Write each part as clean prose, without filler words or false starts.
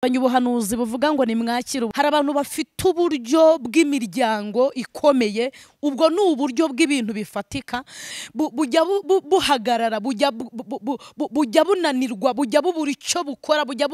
ubuhanuzi buvuga ngo nimwakire. Hari abantu bafite uburyo bw'imiryango ikomeye, ubwo ni uburyo bw'ibintu bifatika bujya buhagarara, bujya bunanirwa, bujya bubura icyo bukora, bujya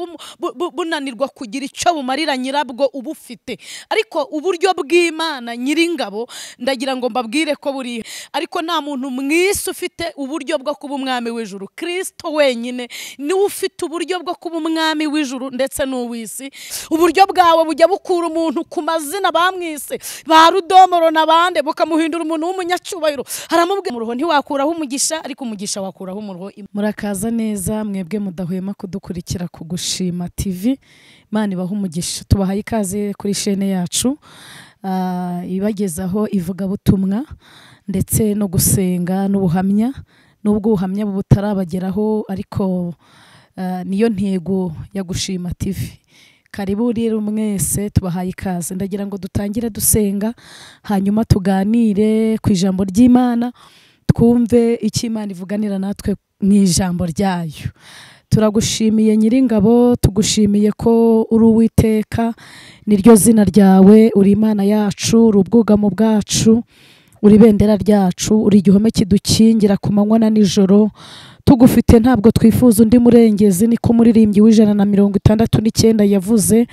bunanirwa kugira icyo bumarira nyirabwo ubufite. Ariko uburyo bw'Imana Nyiringabo ndagira ngo mbabwire ko buri, ariko nta muntu mwisi ufite uburyo bwo kuba umwami w'ijuru. Kristo wenyine niwe ufite uburyo bwo kuba umwami w'ijuru ndetse n'uw'isi. Uburyo bwawe bujya bukura umuntu ku mazina bamwise ba Rudomoro n'abande, bukamuhindura umuntu w'umunyacyubahiro. Haramubwe muruho ntiwakuraho umugisha, ariko umugisha wakuraho umuruho. Murakaza neza mwebwe mudahwema kudukurikira ku Gushima TV. Imana ibaha umugisha. Tubahaye ikaze kuri chaîne yacu ibagezaho ivugabutumwa ndetse no gusenga n'ubuhamya. Nubwo ubuhamya butarabageraho, ariko niyo ntego ya Gushima TV. Karibu rero mwese, tubahaye ikaze. Ndagira ngo dutangire dusenga, hanyuma tuganire ku ijambo ry'Imana, twumve icyo Imana ivuganira natwe mu ijambo ryayo. Turagushimiye Nyiringabo, tugushimiye ko uri Uwiteka, niryo zina ryawe, uri Imana yacu, uri ubwugamo bwacu, uri bendera ryacu, uri igihome kidukingira ku manywa na nijoro. Tugufite ntabwo twifuza undi murengezi, niko umuririmbyi w'169 yavuze.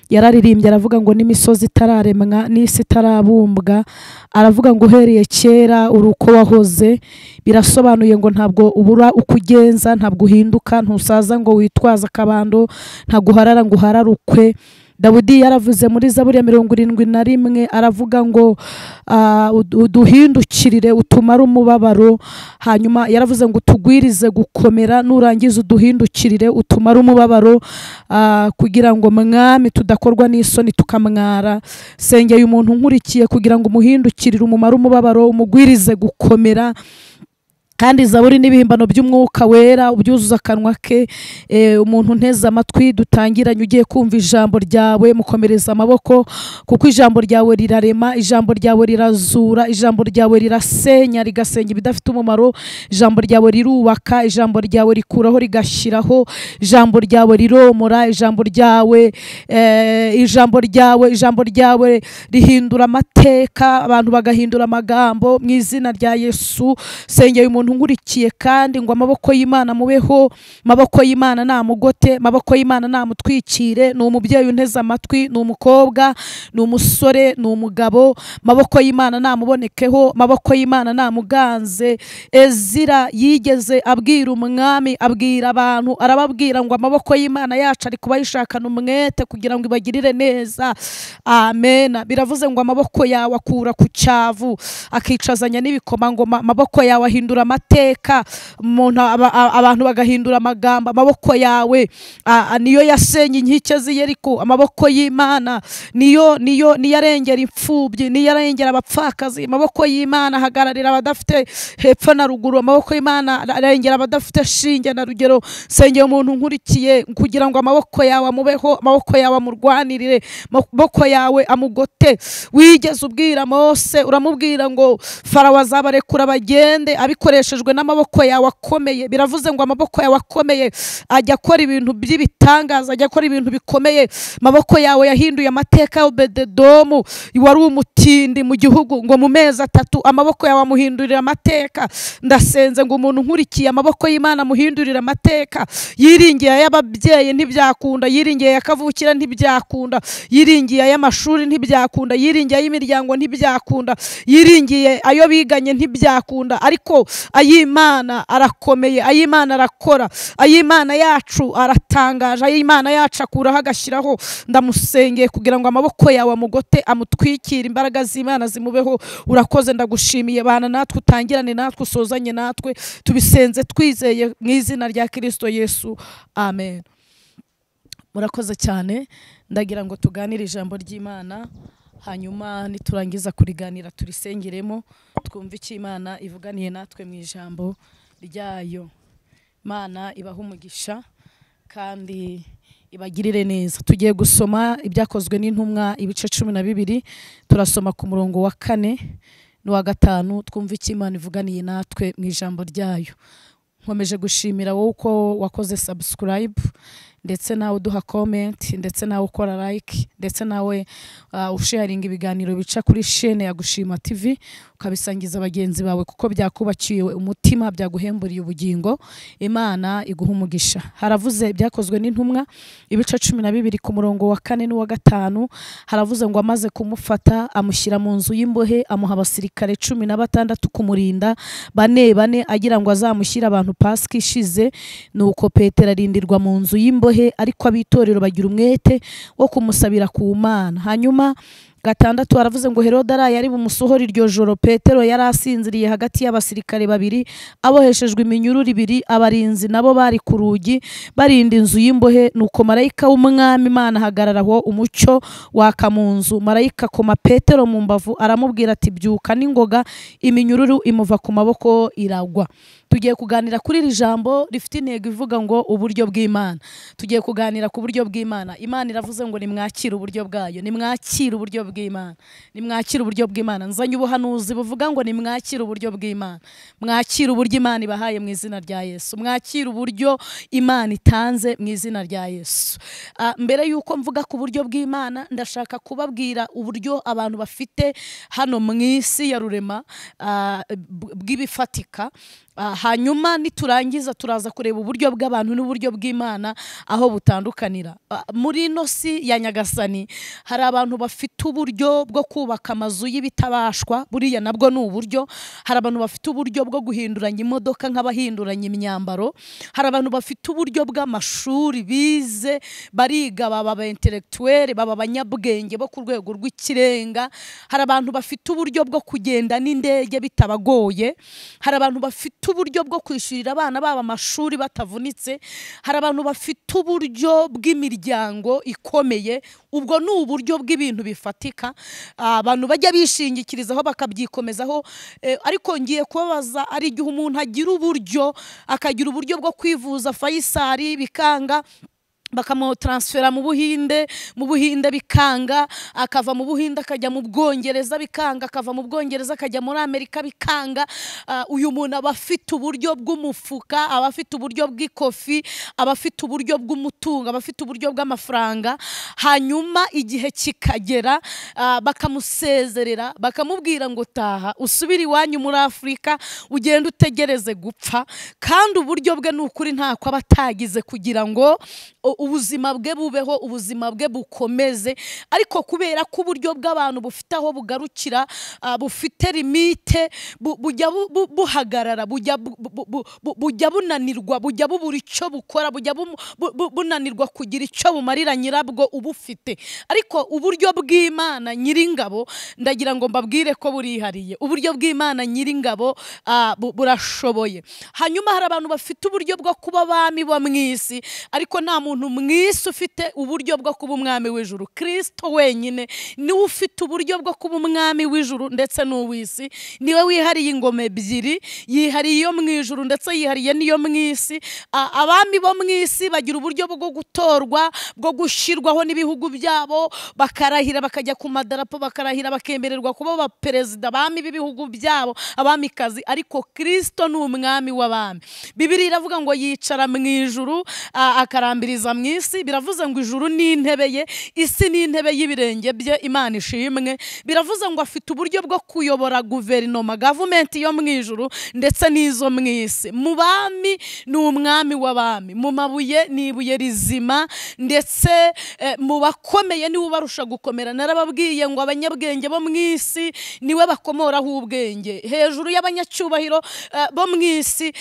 Yararirimbye aravuga ngo n'imisozi itararemwa n'isi itarabumbwa, aravuga ngo uhereye kera uri uko wahoze. Birasobanuye ngo ntabwo ubura uko ugenza, ntabwo uhinduka, ntusaza ngo witwaza akabando, ntabwo uharara ngo uhararukwe. Dawidi yaravuze muri Zaburi ya 71 aravuga ngo uduhindukirire utumara umubabaro. Hanyuma yaravuze ngo tugwirize gukomera, nurangiza uduhindukirire utumara umubabaro, kugira ngo mwami tudakorwa n'isoni tukamwara. Sengeye umuntu nkurikiye kugira ngo umuhindukirire umumara umubabaro, umugwirize gukomera. Kandi Zaburi n'ibihimbano by'umwuka wera ubyuzuza akanwa ke. Umuntu nteze amatwi dutangiranye ugiye kumva ijambo ryawe, mukomereza amaboko, kuko ijambo ryawe rirarema, ijambo ryawe rirazura, ijambo ryawe rirasenya rigasenya ibidafite umumaro, ijambo ryawe rirubaka, ijambo ryawe rikuraho rigashyiraho, ijambo ryawe riromora, ijambo ryawe rihindura amateka, abantu bagahindura amagambo mu izina rya Yesu. Sengeye umuntu nkurikiye kandi ngo amaboko y'Imana mubeho, amaboko y'Imana namugote, amaboko y'Imana namutwikire. Ni umubyeyi unteze amatwi, ni umukobwa, ni umusore, ni umugabo, amaboko y'Imana namubonekeho, amaboko y'Imana namuganze. Ezira yigeze abwira umwami, abwira abantu, arababwira ngo amaboko y'Imana yacu ari kubayishakana umwete kugira ngo ibagirire neza. Amen. Biravuze ngo amaboko yawe akura ku cyavu akicazanya n'ibikomangoma, amaboko yawe ahindura amateka, abantu bagahindura amagambo. Amaboko yawe niyo yasenye inkike z'i Yeriko. Amaboko y'Imana niyo arengera imfubyi, niyo arengera abapfakazi. Amaboko y'Imana ahagararira abadafite hepfo na ruguru. Amaboko y'Imana arengera abadafite shinge na rugero. Sengeye umuntu nkurikiye kugira ngo amaboko yawe amubeho, amaboko yawe amurwanirire, amaboko yawe amugote. Wigeze ubwira Mose, uramubwira ngo Farawo azabarekura bagende abikoreshejwe n'amaboko yawe akomeye. Biravuze ngo amaboko yawe akomeye ajya akora ibintu by'ibitangaza, ajya akora ibintu bikomeye. Amaboko yawe yahinduye amateka ya Obededomu, wari umutindi mu gihugu, ngo mu mezi 3 amaboko yawe amuhindurira amateka. Ndasenze ngo umuntu nkurikiye amaboko y'Imana amuhindurira amateka. Yiringiye y'ababyeyi ntibyakunda, yiringiye yakavukira ntibyakunda, yiringiye y'amashuri ntibyakunda, yiringiye y'imiryango ntibyakunda, yiringiye ayo biganye ntibyakunda. Ariko ay'Imana arakomeye, ay'Imana arakora, ay'Imana yacu aratangaje, ay'Imana yacu akuraho agashyiraho. Ndamusengeye kugira ngo amaboko yawe amugote, amutwikire, imbaraga z'Imana zimubeho. Urakoze, ndagushimiye. Bana natwe, utangirane natwe, usozanye natwe, tubisenze twizeye mu izina rya Kristo Yesu. Amen. Murakoze cyane. Ndagira ngo tuganire ijambo ry'Imana, hanyuma niturangiza kuriganira turisengeremo, twumve icyo Imana ivuganiye natwe mu ijambo ryayo. Imana ibaha umugisha kandi ibagirire neza. Tugiye gusoma ibyakozwe n'intumwa ibice 12, turasoma ku murongo wa 4 n'uwa 5, twumve icyo Imana ivuganiye natwe mu ijambo ryayo. nkomeje gushimira wowe uko wakoze subscribe ndetse nawe uduha comment, ndetse nawe ukora like, ndetse nawe usharinga ibiganiro bica kuri chaîne ya Gushima TV ukabisangiza abagenzi bawe kuko byakubakiye umutima, byaguhemburiye ubugingo. Imana iguha umugisha. Haravuze byakozwe n'intumwa ibice 12 ku murongo wa 4 n'uwa 5, haravuze ngo amaze kumufata amushyira mu nzu y'imbohe, amuha abasirikare 16 kumurinda, bane agira ngo azamushyira abantu Pasika ishize. Nuko Petero arindirwa mu nzu y'imbohe, ariko abitorero bagira umwete wo kumusabira ku Mana. Hanyuma 6 haravuze ngo Herode yari bumusohora iryo joro. Petero yari asinziriye hagati y'abasirikare 2 aboheshejwe iminyururu 2, abarinzi nabo bari ku rugi barinda inzu y'imbohe. Nuko marayika w'umwami Imana ahagararaho, umucyo waka mu nzu. Marayika akoma Petero mu mbavu aramubwira ati byuka n'ingoga, iminyururu imuva ku maboko iragwa. Tugiye kuganira kuri iri jambo rifite intego ivuga ngo uburyo bw'Imana. Tugiye kuganira ku buryo bw'Imana. Imana iravuze ngo nimwakire uburyo bwayo, nimwakire uburyo bw'Imana, nimwakire uburyo bw'Imana. Nzanye ubuhanuzi buvuga ngo nimwakire uburyo bw'Imana, mwakire uburyo Imana ibahaye mu izina rya Yesu, mwakire uburyo Imana itanze mu izina rya Yesu. Mbere yuko mvuga ku buryo bw'Imana, ndashaka kubabwira uburyo abantu bafite hano mu isi ya rurema bw'ibifatika. Hanyuma niturangiza turaza kureba uburyo bw'abantu n'uburyo bw'Imana aho butandukanira. Muri ino si ya Nyagasani hari abantu bafite uburyo bwo kubaka amazu y'ibitabashwa, buriya nabwo ni uburyo. Hari abantu bafite uburyo bwo guhinduranya imodoka nk'abahinduranya imyambaro. Hari abantu bafite uburyo bw'amashuri bize, bariga, baba intellectuel, baba abanyabwenge bo ku rwego rw'ikirenga. Hari abantu bafite uburyo bwo kugenda n'indege bitabagoye. Hari abantu bafite uburyo bwo kwishyurira abana baba amashuri batavunitse. Hari abantu bafite uburyo bw'imiryango ikomeye. Ubwo ni uburyo bw'ibintu bifatika abantu bajya bishingikirizaho bakabyikomezaho. Ariko ngiye kubabaza, ari igihe umuntu agira uburyo, akagira uburyo bwo kwivuza Faisal bikanga, bakamutransfera mu Buhinde bikanga, akava mu Buhinde akajya mu Bwongereza bikanga, akava mu Bwongereza akajya muri Amerika bikanga. Uyu muntu aba afite uburyo bw'umufuka, aba afite uburyo bw'ikofi, aba afite uburyo bw'umutungo, aba afite uburyo bw'amafaranga. Hanyuma igihe kikagera bakamusezerera, bakamubwira ngo taha usubire iwanyu muri Afrika, ugenda utegereze gupfa. Kandi uburyo bwe ni ukuri ntako aba atagize kugira ngo ubuzima bwe bubeho, ubuzima bwe bukomeze. Ariko kubera ko uburyo bw'abantu bufite aho bugarukira, bufite limite, bujya buhagarara, bujya bunanirwa, bujya bubura icyo bukora, bujya bunanirwa kugira icyo bumarira nyirabwo ubufite. Ariko uburyo bw'Imana Nyiringabo, ndagira ngo mbabwire ko burihariye. Uburyo bw'Imana Nyiringabo burashoboye. Hanyuma hari abantu bafite uburyo bwo kuba abami bo mu isi, ariko nta muntu mwisi ufite uburyo bwo kuba umwami w'ijuru. Kristo wenyine niwe ufite uburyo bwo kuba umwami w'ijuru ndetse n'uw'isi. Niwe wihariye ingoma ebyiri, yihariye iyo mu ijuru ndetse yihariye n'iyo mu isi. Abami bo mu isi bagira uburyo bwo gutorwa, bwo gushyirwaho n'ibihugu byabo, bakarahira, bakajya ku madarapo, bakarahira, bakemererwa kuba abaperezida, abami b'ibihugu byabo, abamikazi. Ariko Kristo ni umwami w'abami. Bibiliya iravuga ngo yicara mu ijuru akarambiriza mu isi. Biravuze ngo ijuru ni intebe ye, isi ni intebe y'ibirenge bye. Imana ishimwe. Biravuze ngo afite uburyo bwo kuyobora guverinoma, gavumenti yo mu ijuru ndetse n'izo mu isi. Mu bami ni umwami w'abami, mu mabuye ni ibuye rizima, ndetse mu bakomeye niwe ubarusha gukomera. Narababwiye ngo abanyabwenge bo mu isi niwe bakomoraho ubwenge. Hejuru y'abanyacyubahiro bo mu isi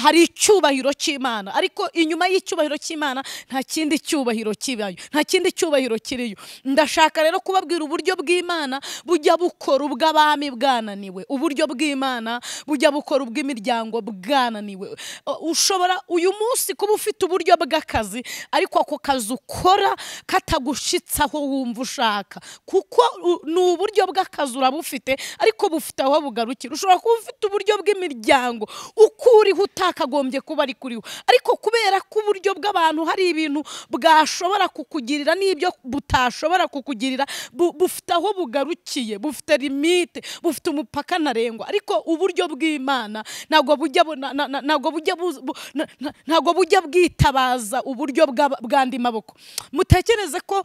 hari icyubahiro cy'Imana, ariko inyuma y'icyubahiro cy'Imana nta kindi cyubahiro kibayo, nta kindi cyubahiro kiriyo. Ndashaka rero kubabwira uburyo bw'Imana bujya bukora ubw'abami bwananiwe, uburyo bw'Imana bujya bukora ubw'imiryango bwananiwe. Ushobora uyu munsi kuba ufite uburyo bw'akazi, ariko ako kazi ukora katagushitsaho wumva ushaka, kuko ni uburyo bw'akazi urabufite ariko bufite aho bugarukira. Ushobora kuba ufite uburyo bw'imiryango ukuriho utakagombye kuba ari kuriho, ariko kubera ko uburyo bw'abantu ahantu hari ibintu bwashobora kukugirira n'ibyo butashobora kukugirira, bufite aho bugarukiye, bufite limite, bufite umupaka ntarengwa. Ariko uburyo bw'Imana ntabwo bujya bwitabaza uburyo bw'andi maboko. Mutekereze ko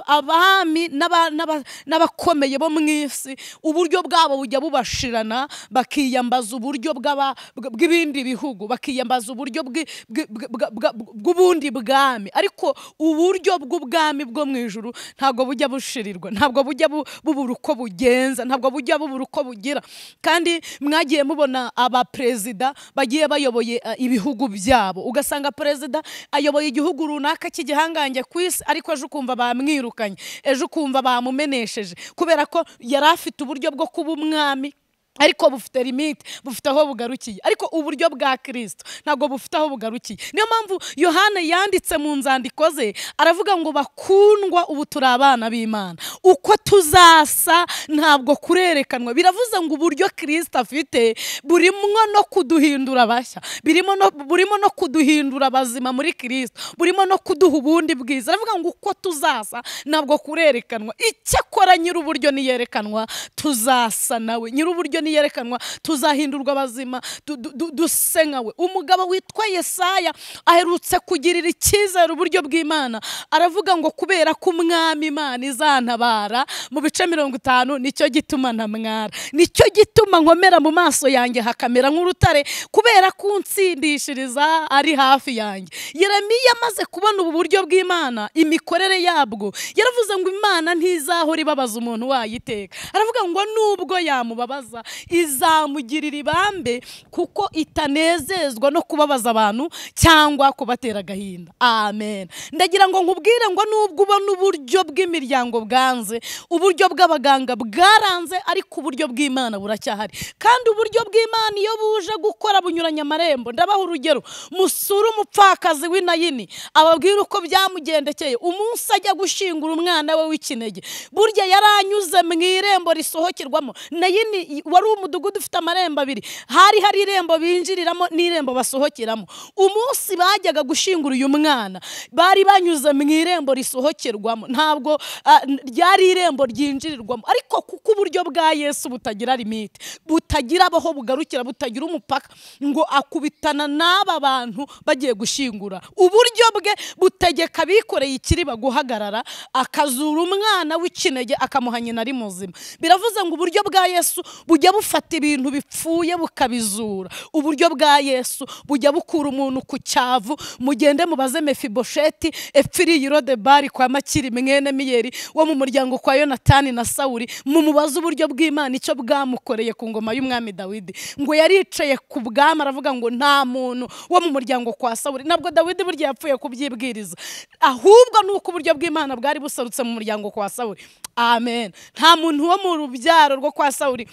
abami n'abakomeye bo mu isi uburyo bwabo bujya bubashirana, bakiyambaza uburyo bw'ibindi bihugu, bakiyambaza uburyo bw'ubundi bwami. Ariko uburyo bw'ubwami bwo mu ijuru ntabwo bujya bushirirwa, ntabwo bujya bubura uko bugenza, ntabwo bujya bubura uko bugira. Kandi mwagiye mubona abaperezida bagiye bayoboye ibihugu byabo, ugasanga perezida ayoboye igihugu runaka cy'igihangange ku isi, ariko ejo ukumva bamwirukanye, ejo ukumva bamumenesheje, kubera ko yari afite uburyo bwo kuba umwami ariko bufite limite, bufite aho bugarukiye. Ariko uburyo bwa Kristo ntabwo bufite aho bugarukiye. Niyo mpamvu Yohana yanditse mu nzandiko ze aravuga ngo bakundwa, ubu turi abana b'Imana, uko tuzasa ntabwo kurerekanwa. Biravuze ngo uburyo Kristo afite burimo no kuduhindura bashya, burimo no kuduhindura bazima muri Kristo, burimo no kuduha ubundi bwiza. Aravuga ngo uko tuzasa ntabwo kurerekanwa, icyakora nyir'uburyo niyerekanwa tuzasa nawe, nyir'uburyo niyerekanwa tuzahindurwa bazima duse nkawe. Umugabo witwa Yesaya aherutse kugirira icyizere uburyo bw'Imana, aravuga ngo kubera ko umwami Imana izantabara mu bice 50, nicyo gituma ntamwara, nicyo gituma nkomera mu maso yanjye hakamera nk'urutare, kubera ko unsindishiriza ari hafi yanjye. Yeremiya amaze kubona ubu buryo bw'Imana, imikorere yabwo, yaravuze ngo Imana ntizahora ibabaza umuntu wayiteka. Aravuga ngo nubwo yamubabaza izamugirira ibambe, kuko itanezezwa no kubabaza abantu cyangwa kubatera agahinda. Amen. Ndagira ngo nkubwire ngo nubwo ubona uburyo bw'imiryango bwanze, uburyo bw'abaganga bwaranze, ariko uburyo bw'Imana buracyahari. Kandi uburyo bw'Imana iyo buje gukora bunyuranya amarembo. Ndabaha urugero, musura umupfakazi w'i Nayini, ababwira uko byamugendekeye umunsi ajya gushingura umwana we w'ikinege. Burya yaranyuze mu irembo risohokerwamo. Nayini wari umudugudu ufite amarembo abiri, hari irembo binjiriramo n'irembo basohokeramo. Umunsi bajyaga gushingura uyu mwana bari banyuze mu irembo risohokerwamo, ntabwo ryari irembo ryinjirirwamo. Ariko kuko uburyo bwa Yesu butagira limite, butagira aho bugarukira, butagira umupaka, ngo akubitana n'aba bantu bagiye gushingura, uburyo bwe butegeka bikoreye ikiriba guhagarara, akazura umwana w'ikinege akamuha nyina ari muzima. Biravuze ngo uburyo bwa Yesu bujya bufata ibintu bipfuye bukabizura. Uburyo bwa Yesu bujya bukura umuntu ku cyavu. Mugende mubaze Mefibosheti epfiriye Lodebari kwa Makiri mwene Miyeri wo mu muryango kwa Yonatani na Sawuli, mumubaze uburyo bw'Imana icyo bwamukoreye ku ngoma y'umwami Dawidi. Ngo yaricaye ku bwami aravuga ngo nta muntu wo mu muryango kwa Sawuli. Nabwo Dawidi burya yapfuye kubyibwiriza, ahubwo nuko uburyo bw'Imana bwari busarutse mu muryango kwa Sawuli. Amen. Nta muntu wo mu rubyaro rwo kwa Sawuli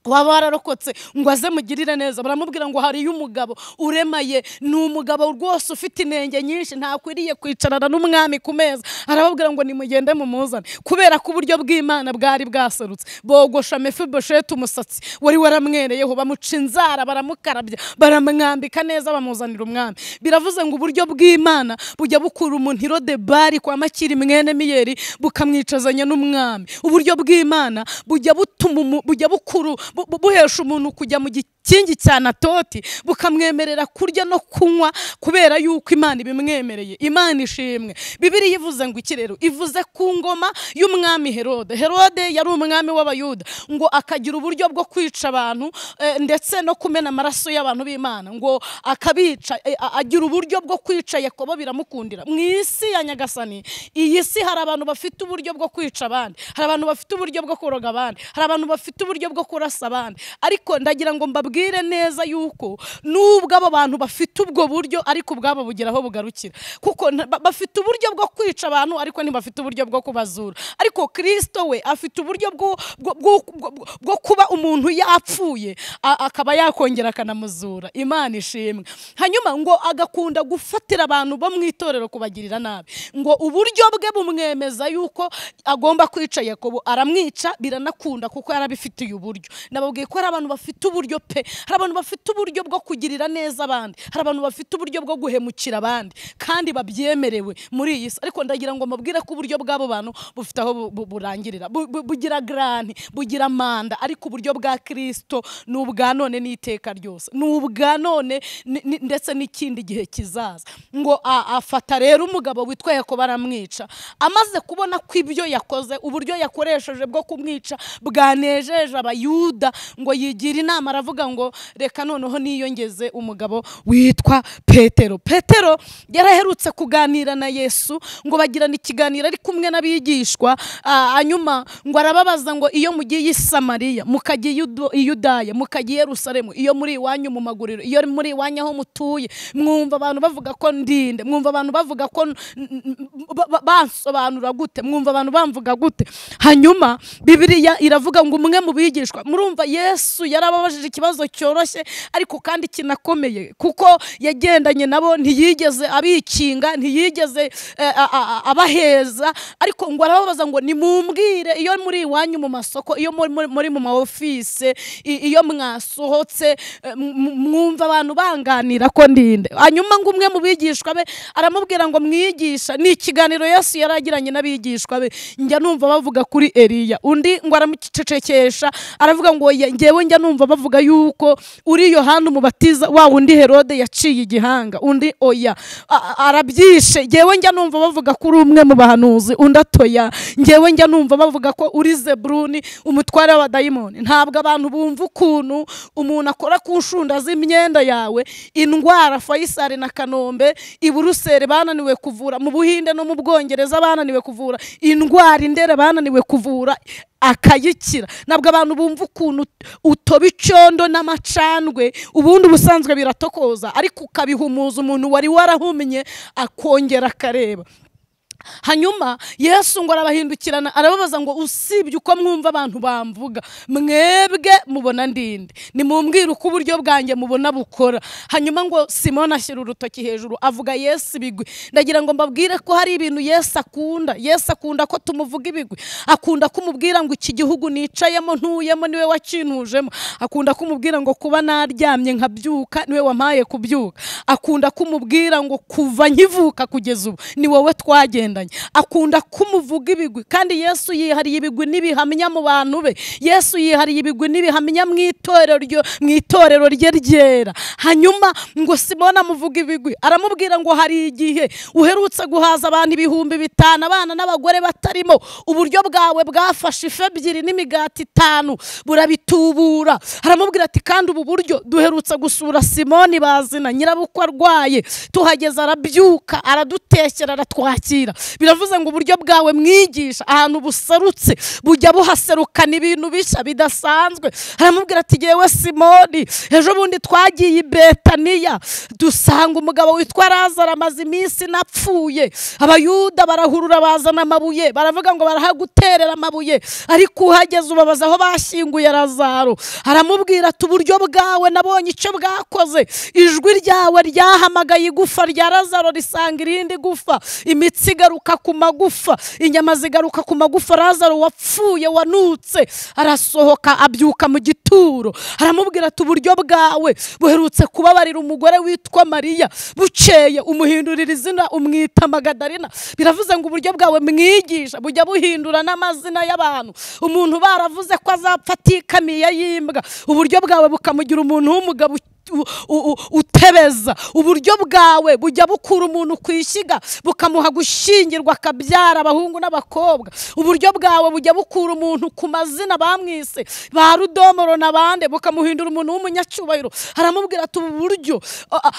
waba wararokotse ngo aze mugirire neza. Baramubwira ngo hariyo umugabo uremaye, ni umugabo rwose ufite inenge nyinshi, ntakwiriye kwicarana n'umwami ku meza. Arababwira ngo nimugende mumuzane, kubera ko uburyo bw'Imana bwari bwaserutse. Bogosha Mefibosheti umusatsi wari waramwereyeho, bamuca inzara, baramukarabya, baramwambika neza, bamuzanira umwami. Biravuze ngo uburyo bw'Imana bujya bukura umuntu Lodebari kwa Makiri mwene Miyeri bukamwicazanya n'umwami. Uburyo bw'Imana bujya butuma bujya bukuru buhesha umuntu kujya mu gikingi cya Natoti, bukamwemerera kurya no kunywa, kubera yuko Imana ibimwemereye. Imana ishimwe. Bibiliya ivuze ngo iki rero? Ivuze ku ngoma y'umwami Herode. Herode yari umwami w'Abayuda, ngo akagira uburyo bwo kwica abantu ndetse no kumena amaraso y'abantu b'Imana, ngo akabica. Agira uburyo bwo kwica Yakobo, biramukundira. Mu isi ya Nyagasani, iyi si hari abantu bafite uburyo bwo kwica abandi, hari abantu bafite uburyo bwo kuroga abandi, hari abantu bafite uburyo bwo kurasa abandi. Ariko ndagira ngo mbabwire neza yuko nubwo abo bantu bafite ubwo buryo, ariko ubwabo bugeraho bugarukira, kuko bafite uburyo bwo kwica abantu ariko ntibafite uburyo bwo kubazura. Ariko Kristo we afite uburyo bwo kuba umuntu yapfuye akaba yakongera akanamuzura. Imana ishimwe. Hanyuma ngo agakunda gufatira abantu bo mu itorero kubagirira nabi, ngo uburyo bwe bumwemeza yuko agomba kwica Yakobo. Aramwica, biranakunda kuko yarabifitiye uburyo. nababwiye ko hari abantu bafite uburyo pe, hari abantu bafite uburyo bwo kugirira neza abandi, hari abantu bafite uburyo bwo guhemukira abandi kandi babyemerewe muri iyi si. Ariko ndagira ngo mbabwire ko uburyo bw'abo bantu bufite aho burangirira, bugira grant, bugira manda, ariko uburyo bwa Kristo ni ubwa none n'iteka ryose, ni ubwa none ndetse n'ikindi gihe kizaza. Ngo afata rero umugabo witwa Yakobo aramwica, amaze kubona ko ibyo yakoze, uburyo yakoresheje bwo kumwica bwanejeje abayuda, ngo yigira inama aravuga ngo reka noneho niyongeze umugabo witwa Petero. Petero yaraherutse kuganira na Yesu, ngo bagirana ikiganiro ari kumwe n'abigishwa, hanyuma ngo arababaza ngo iyo mugiye i Samariya, mukagiye i Yudaya, mukagiye i Yerusalemu, iyo muri iwanyu mu maguriro, iyo muri iwanyu aho mutuye, mwumva abantu bavuga ko ndinde, mwumva abantu bavuga ko bansobanura gute, mwumva abantu bamvuga gute? Hanyuma Bibiliya iravuga ngo umwe mu bigishwa, murumva Yesu yarababajije ikibazo cyoroshye ariko kandi kinakomeye, kuko yagendanye nabo, ntiyigeze abikinga, ntiyigeze abaheza, ariko ngo arababaza ngo nimumbwire iyo muri iwanyu mu masoko, iyo muri mu maofise, iyo mwasohotse, mwumva abantu banganira ko ndinde. Hanyuma ngo umwe mu bigishwa be aramubwira ngo mwigisha, ni ikiganiro Yesu yaragiranye n'abigishwa be, njya numva bavuga kuri Eliya. Undi ngo aramucecekesha aravuga ngo ngewe njya numva bavuga yuko uri Yohana umubatiza, wa undi Herode yaciye igihanga. Undi oya arabyishe, ngewe njya numva bavuga kuri umwe mu bahanuzi. Undi atoya, ngewe njya numva bavuga ko uri Zebruni umutware w'abadayimoni. Ntabwo abantu bumva ukuntu umuntu akora ku nshunda z'imyenda yawe. Indwara Faisal na Kanombe i Buruseli bananiwe kuvura, mu Buhinde no mu Bwongereza bananiwe kuvura, indwara Indere bananiwe kuvura akayikira. Nabwo abantu bumva ukuntu utoba icondo n'amacandwe, ubundi ubusanzwe biratokoza, ariko ukabihumuza umuntu wari warahumye akongera akareba. Hanyuma Yesu ngo arabahindukirana arababaza ngo usibye uko mwumva abantu bamvuga, mwebwe mubona ndinde? Nimumbwire uko uburyo bwanjye mubona bukora. Hanyuma ngo Simoni ashyira urutoki hejuru avuga Yesu ibigwi. Ndagira ngo mbabwire ko hari ibintu Yesu akunda. Yesu akunda ko tumuvuga ibigwi, akunda kumubwira ngo iki gihugu nicayemo ntuyemo niwe wacinujemo, akunda kumubwira ngo kuba naryamye nkabyuka niwe wampaye kubyuka, akunda kumubwira ngo kuva nkivuka kugeza ubu ni wowe twagenda. Akunda kumuvuga ibigwi, kandi Yesu yihariye ibigwi n'ibihamya mu bantu be. Yesu yihariye ibigwi n'ibihamya mu itorero rye ryera. Hanyuma ngo Simoni amuvuga ibigwi, aramubwira ngo hari igihe uherutse guhaza abantu 5,000, abana n'abagore batarimo, uburyo bwawe bwafashe ife 2 n'imigati 5 burabitubura. Aramubwira ati kandi ubu buryo duherutse gusura Simoni bazina nyirabukwe arwaye, tuhageza arabyuka aradutekera aratwakira. Biravuze ngo uburyo bwawe mwigisha ahantu busarutse bujya buhaserukana ibintu bishya bidasanzwe. Aramubwira ati yewe Simoni, ejo bundi twagiye i Betaniya dusanga umugabo witwa Lazaro amaze iminsi napfuye. Abayuda barahurura bazana amabuye, baravuga ngo barahaguterera amabuye, ariko uhageze ubabaza aho bashyinguye Lazaro. Aramubwira ati uburyo bwawe nabonye icyo bwakoze, ijwi ryawe ryahamagaye igufa rya Lazaro risanga irindi gufa, imitsi igaruka ku magufa, inyama zigaruka ku magufa. Lazaro wapfuye wanutse arasohoka abyuka mu gituro. Aramubwira ati uburyo bwawe buherutse kubabarira umugore witwa Mariya, buceye umuhindurira izina umwita Magadalena. Biravuze ngo uburyo bwawe mwigisha bujya buhindura n'amazina y'abantu. Umuntu baravuze ko azapfa atikamiye yimbwa, uburyo bwawe bukamugira umuntu w'umugabo utebeza. Uburyo bwawe bujya bukura umuntu kwishyiga bukamuha gushingirwa akabyara abahungu n'abakobwa. Uburyo bwawe bujya bukura umuntu ku mazina bamwise ba Rudomoro n'abande bukamuhindura umuntu w'umunyacyubahiro. Aramubwira ati ubu buryo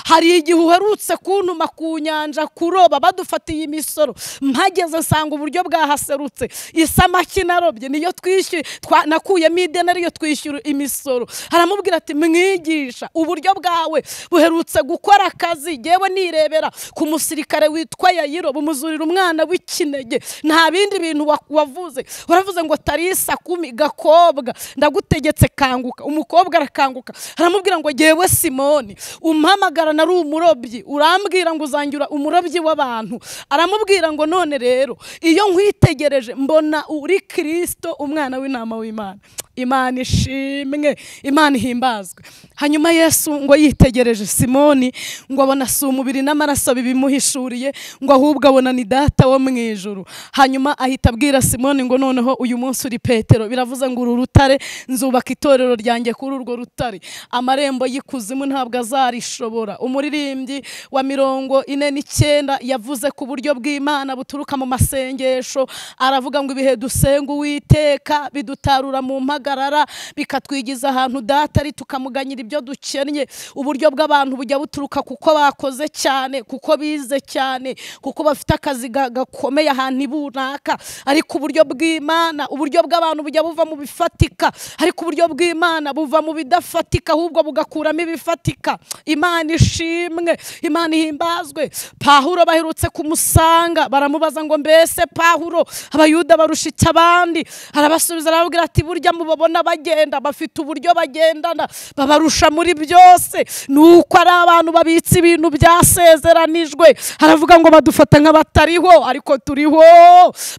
hari igihe uherutse kuntuma ku nyanja kuroba badufatiye imisoro, mpageze nsanga uburyo bwahaserutse, isamaki narobye niyo twishyuye, nakuyemo ideni ariyo twishyura imisoro. Aramubwira ati mwigisha uburyo bwawe buherutse gukora akazi, yewe nirebera ku musirikare witwa Yayiro bumuzurira umwana w'ikinege, nta bindi bintu wavuze. Uravuze ngo Tarisa 10 gakobwa ndagutegetse kanguka. Umukobwa arakanguka. Aramubwira ngo yewe Simoni umpamagara nari umurobyi, urambwira ngo uzangira umurobyi w'abantu. Aramubwira ngo none rero iyo nkwitegereje mbona uri Kristo umwana w'intama w'Imana. Imana ishimwe, Imana ihimbazwe. Hanyuma Yesu ngo yitegereje Simoni ngo abona si umubiri n'amaraso bibimuhishuriye, ngo ahubwo abona ni data wo mu ijuru. Hanyuma ahita abwira Simoni ngo noneho uyu munsi uri Petero, biravuze ngo uru rutare nzubaka itorero ryanjye kuri urwo rutare, amarembo y'ikuzimu ntabwo azarishobora. Umuririmbyi wa 49 yavuze ku buryo bw'Imana buturuka mu masengesho, aravuga ngo ibihe dusenga Uwiteka bidutarura mu mpagarara, bikatwigiza ahantu data ari tukamuganyira ibyo dukennye. Uburyo bw'abantu bujya buturuka kuko bakoze cyane, kuko bize cyane, kuko bafite akazi gakomeye ahantu ibunaka. Ariko uburyo bw'Imana, uburyo bw'abantu bujya buva mu bifatika, ariko uburyo bw'Imana buva mu bidafatika ahubwo bugakuramo ibifatika. Imana ishimwe, Imana ihimbazwe. Pawulo baherutse kumusanga, baramubaza ngo mbese Pawulo abayuda barusha iki abandi? Arabasubiza arababwira ati burya mubabona bagenda bafite uburyo bagendana, babarusha muri byose, nuko ari abantu babitse ibintu byasezeranijwe. Aravuga ngo badufata nk'abatariho ariko turiho,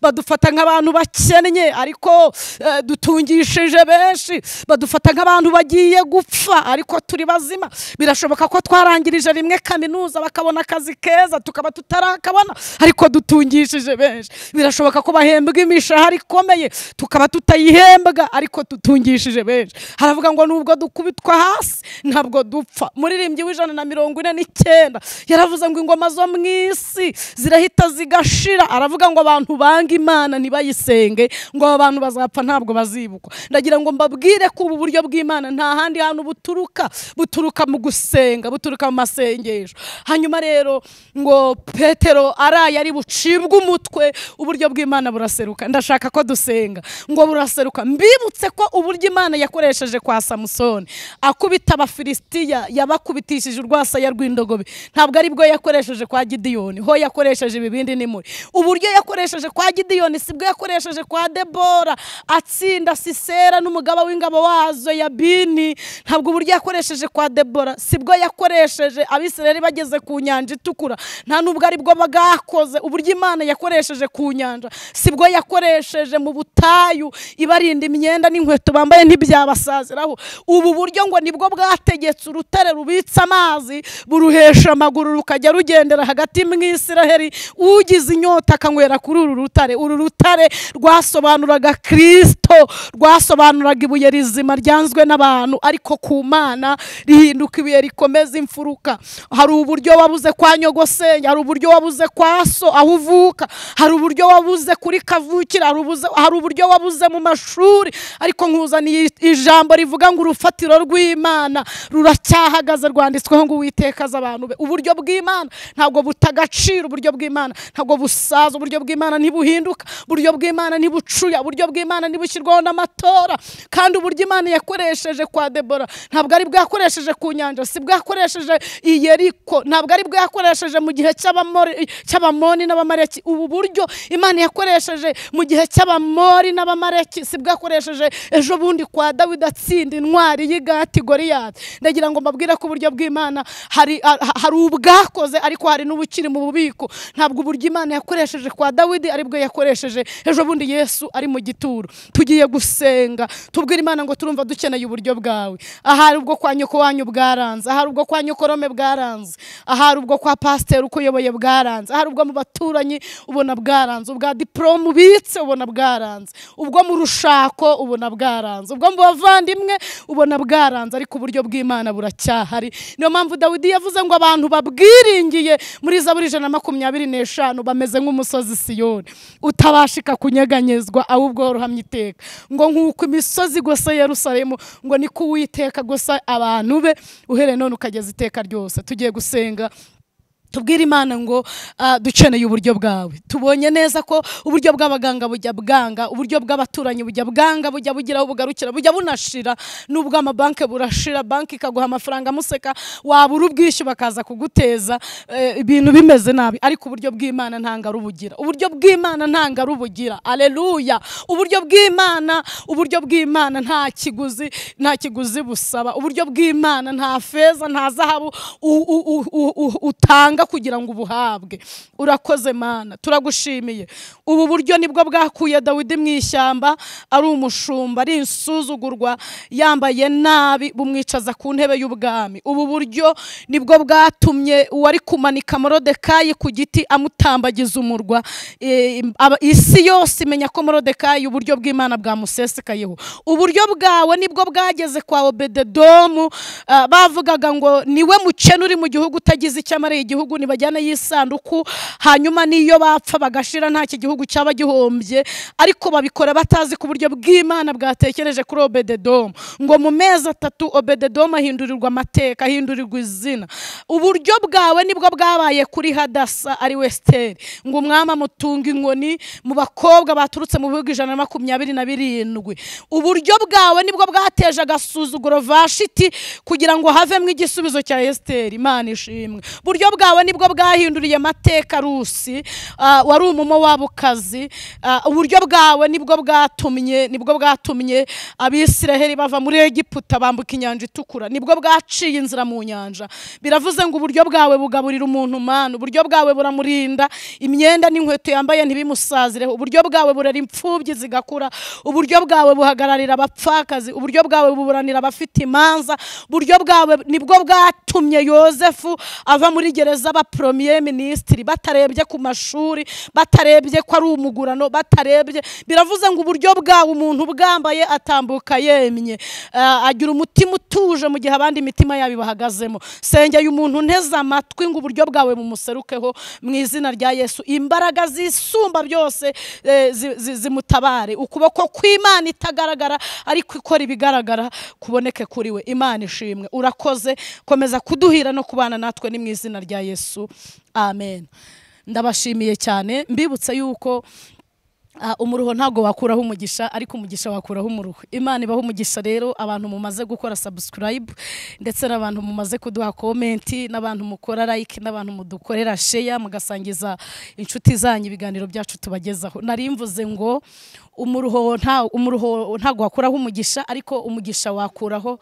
badufata nk'abantu bakennye ariko dutungishije benshi, badufata nk'abantu bagiye gupfa ariko turi bazima. Birashoboka ko twarangirije rimwe kaminuza bakabona akazi keza tukaba tutarakabona ariko dutungishije benshi. Birashoboka ko bahembwa imishahara ikomeye tukaba tutayihembwa ariko dutungishije benshi. Haravuga ngo nubwo dukubitwa hasi ntabwo dupfa. Muririmbyi w'149 yaravuze ngo ingoma zo mw'isi zirahita zigashira. Aravuga ngo abantu banga Imana ntibayisenge, ngo abantu bazapfa ntabwo bazibukwa. Ndagira ngo mbabwire ko ubu buryo bw'Imana nta handi hantu buturuka mu gusenga, buturuka mu masengesho. Hanyuma rero ngo Petero araye ari bucibwe umutwe, uburyo bw'Imana buraseruka. Ndashaka ko dusenga ngo buraseruka. Mbibutse ko uburyo Imana yakoresheje kwa Samusoni akubita Abafilisitiya, yabakubitishije urwasaya rw'indogobe, ntabwo ari bwo yakoresheje kwa Gideyoni. Ho yakoresheje ibibindi n'imuri. Uburyo yakoresheje kwa Gideyoni sibwo yakoresheje kwa Debora atsinda Sisera n'umugaba w'ingabo wazo Yabini. Ntabwo uburyo yakoresheje kwa Debora sibwo yakoresheje Abisirayeli bageze ku nyanja itukura. Nta nubwo ari bwo bagakoze. Uburyo Imana yakoresheje ku nyanja sibwo yakoresheje mu butayu ibarinda imyenda n'inkweto bambaye ntibyabasaziraho. Ubu buryo ngo nibwo bwategetse urutare rubitsa amazi buruhesha amaguru rukajya rugendera hagati mu Isiraheli, ugize inyota akanywera kuri uru rutare. Uru rutare rwasobanuraga Kristo, rwasobanuraga ibuye rizima ryanzwe n'abantu ariko ku Mana rihinduka ibuye rikomeza imfuruka. Hari uburyo wabuze kwa nyogosenge, hari uburyo wabuze kwa so aho uvuka, hari uburyo wabuze kuri kavukira, hari uburyo wabuze mu mashuri, ariko nkuzaniye ijambo rivuga ngo urufatiro rw'Imana ruracyahagaze, rwanditsweho ngo Uwiteka azi abantu be. Uburyo bw'Imana ntabwo butagacira, uburyo bw'Imana ntabwo busaza, uburyo bw'Imana ntibuhinduka, uburyo bw'Imana ntibucuya, uburyo bw'Imana ntibushyirwaho n'amatora. Kandi uburyo Imana yakoresheje kwa Debora ntabwo ari bwo yakoresheje ku nyanja, si bwo yakoresheje i Yeriko, ntabwo ari bwo yakoresheje mu gihe cy'Abamoni n'Abamaleki. Ubu buryo Imana yakoresheje mu gihe cy'Abamori n'Abamaleki si bwo yakoresheje ejo bundi kwa Dawidi atsinda intwari y'Igati Goliyati. Ndagira ngo mbabwire ko uburyo bw'Imana hari ubwakoze ariko hari n'ubukiri mu bubiko. Ntabwo uburyo Imana yakoresheje kwa Dawidi ari bwo yakoresheje ejo bundi Yesu ari mu gituro. Tugiye gusenga tubwira Imana ngo turumva dukeneye uburyo bwawe. Ahari ubwo kwa nyoko wanyu bwaranze, ahari ubwo kwa nyokorome bwaranze, ahari ubwo kwa pasteur ukuyoboye bwaranze, ahari ubwo mu baturanyi ubona bwaranze, ubwa diplome ubitse ubona bwaranze, ubwo mu rushako ubona bwaranze, ubwo mu bavandimwe ubona bwaranze, ariko uburyo bw'Imana buracyahari. Niyo mpamvu Dawidi yavuze ngo abantu babwiringiye muri Zaburi 125 bameze nk'umusozi Siyoni utabashika kunyeganyezwa ahubwo worohamye iteka. Ngo nk'uko imisozi gose Yerusalemu ngo niko Uwiteka gusa abantu be uhere none ukageza iteka ryose. Tugiye gusenga tubwire Imana ngo dukeneye uburyo bwawe. Tubonye neza ko uburyo bw'abaganga bujya bwanga, uburyo bw'abaturanyi bujya bwanga, bujya bugira bugarukira, bujya bunashira. Nubwo amabanke burashira, banki ikaguha amafaranga museka, wabura ubwishyu bakaza kuguteza ibintu bimeze nabi, ariko uburyo bw'Imana ntanga rubugira. Uburyo bw'Imana ntanga rubugira. Alleluia. Uburyo bw'Imana nta kiguzi busaba. Uburyo bw'Imana nta feza nta zahabu utanga utanga kugira ngo ubuhabwe. Urakoze Mana, turagushimiye. Ubu buryo nibwo bwakuye Dawidi mu ishyamba, ari umushumba, ari insuzugurwa, yambaye nabi, bumwicaza ku ntebe y'ubwami. Ubu buryo nibwo bwatumye uwari kumanika Morodekayi ku giti amutambagiza umurwa. Isi yose imenya ko Morodekayi uburyo bw'Imana bwamusesekayeho. Uburyo bwawe nibwo bwageze kwa Obededomu, bavugaga ngo niwe mukene uri mu gihugu utagize icyo amariye igihugu, nibajyane y'isanduku, hanyuma niyo bapfa bagashira nta gihugu cyaba gihombye. Ariko babikora batazi ku buryo bw'Imana bwatekereje kuri Obededomu, ngo mu mezi 3 Obededomu ahindurirwa amateka, ahindurirwa izina. Uburyo bwawe nibwo bwabaye kuri Hadasa ari Esteri, ngo umwami amutunga inkoni mu bakobwa baturutse mu bihugu 127. Uburyo bwawe nibwo bwateje agasuzuguro Vashiti kugira ngo havemwe igisubizo cya Esteri. Imana ishimwe. Uburyo bwawe nibwo bwahinduriye amateka Rusi, wari umumowabukazi. Uburyo bwawe nibwo bwatumye Abisiraheli bava muri Egiputa bambuka inyanja itukura, nibwo bwaciye inzira mu nyanja. Biravuze ngo uburyo bwawe bugaburira umuntu Mana, uburyo bwawe buramurinda imyenda n'inkweto yambaye ntibimusazireho, uburyo bwawe burera imfubyi zigakura, uburyo bwawe buhagararira abapfakazi, uburyo bwawe buburanira abafite imanza, uburyo bwawe nibwo bwatumye Yosefu ava muri gereza aba premier ministre, batarebye ku mashuri, batarebye ko ari umugurano, batarebye. Biravuze ngo uburyo bwawe umuntu bwambaye atambuka yemye, agira umutima utuje mu gihe abandi imitima yabi bahagazemo. Sengeye umuntu nteze amatwi ngo uburyo bwawe bumuserukeho mu izina rya Yesu. Imbaraga zisumba byose zimutabare, ukuboko kw'Imana itagaragara ariko ikora ibigaragara kuboneke kuri we. Imana ishimwe. Urakoze, komeza kuduhira no kubana natwe ni mu izina rya Yesu, amen. Ndabashimiye cyane, mbibutsa yuko umuruho ntago wakuraho umugisha, ariko umugisha wakuraho umuruho. Imana ibaho umugisha. Rero abantu mumaze gukora subscribe, ndetse n'abantu mumaze kuduha comment, n'abantu mukora like, n'abantu mudukorera share, mugasangiza inshuti zanyu ibiganiro byacu tubagezaho. Nari mvuze ngo umuruho ntago wakuraho umugisha, ariko umugisha wakuraho.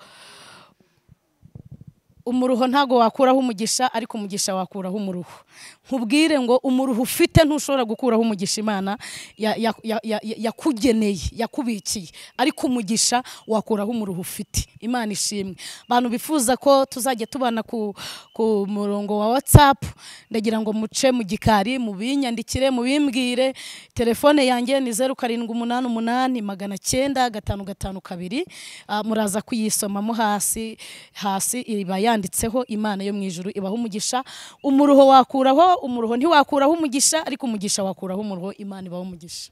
Umuruho ntago wakuraho umugisha, ariko umugisha wakuraho umuruho. Nkubwire ngo umuruho ufite ntushobora gukuraho umugisha Imana yakugeneye, yakubikiye, ariko umugisha wakuraho umuruho ufite. Imana ishimwe. Abantu bifuza ko tuzajya tubana ku murongo wa WhatsApp, ndagira ngo muce mu gikari, mubinyandikire, mubimbwire. Telefone yanjye ni 0788 muraza kuyisomamo hasi iba yanditseho Imana yo mu ijuru ibaho umugisha. Umuruho wakuraho umuruho ntiwakuraho umugisha, ariko umugisha wakuraho umuruho. Imana ibaho umugisha.